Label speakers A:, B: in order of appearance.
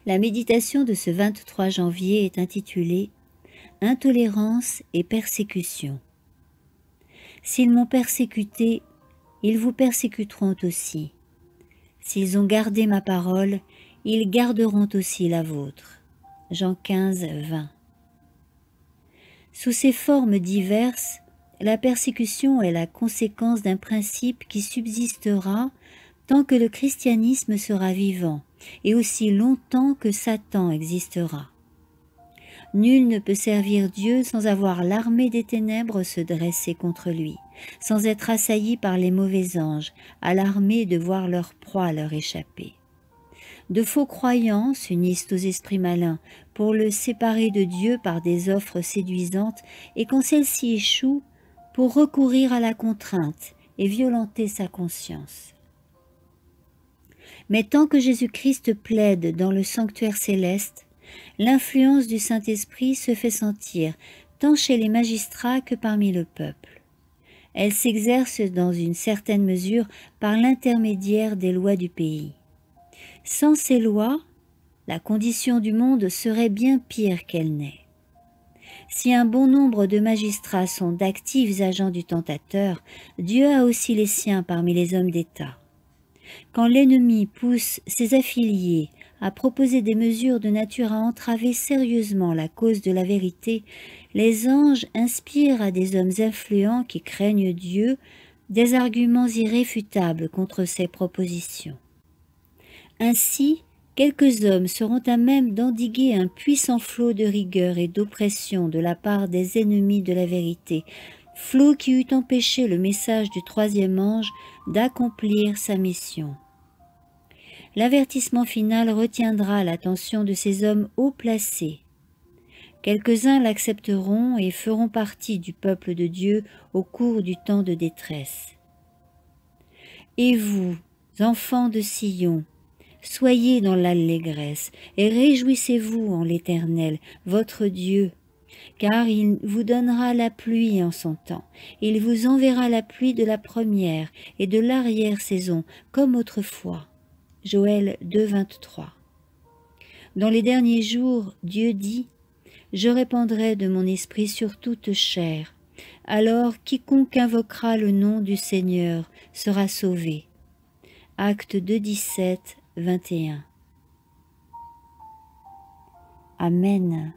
A: La méditation de ce 23 janvier est intitulée « Intolérance et persécution ». S'ils m'ont persécuté, ils vous persécuteront aussi. S'ils ont gardé ma parole, ils garderont aussi la vôtre. Jean 15, 20. Sous ces formes diverses, la persécution est la conséquence d'un principe qui subsistera tant que le christianisme sera vivant et aussi longtemps que Satan existera. Nul ne peut servir Dieu sans avoir l'armée des ténèbres se dresser contre lui, sans être assailli par les mauvais anges, alarmés de voir leur proie leur échapper. De faux croyants s'unissent aux esprits malins pour le séparer de Dieu par des offres séduisantes et quand celles-ci échouent, pour recourir à la contrainte et violenter sa conscience. Mais tant que Jésus-Christ plaide dans le sanctuaire céleste, l'influence du Saint-Esprit se fait sentir tant chez les magistrats que parmi le peuple. Elle s'exerce dans une certaine mesure par l'intermédiaire des lois du pays. Sans ces lois, la condition du monde serait bien pire qu'elle n'est. Si un bon nombre de magistrats sont d'actifs agents du tentateur, Dieu a aussi les siens parmi les hommes d'État. Quand l'ennemi pousse ses affiliés à proposer des mesures de nature à entraver sérieusement la cause de la vérité, les anges inspirent à des hommes influents qui craignent Dieu des arguments irréfutables contre ces propositions. Ainsi, quelques hommes seront à même d'endiguer un puissant flot de rigueur et d'oppression de la part des ennemis de la vérité, flot qui eût empêché le message du troisième ange d'accomplir sa mission. L'avertissement final retiendra l'attention de ces hommes haut placés. Quelques-uns l'accepteront et feront partie du peuple de Dieu au cours du temps de détresse. Et vous, enfants de Sion, soyez dans l'allégresse et réjouissez-vous en l'Éternel, votre Dieu, car il vous donnera la pluie en son temps. Il vous enverra la pluie de la première et de l'arrière-saison, comme autrefois. Joël 2, 23. Dans les derniers jours, Dieu dit « Je répandrai de mon esprit sur toute chair. Alors quiconque invoquera le nom du Seigneur sera sauvé. » Actes 2, 17, 21. Amen.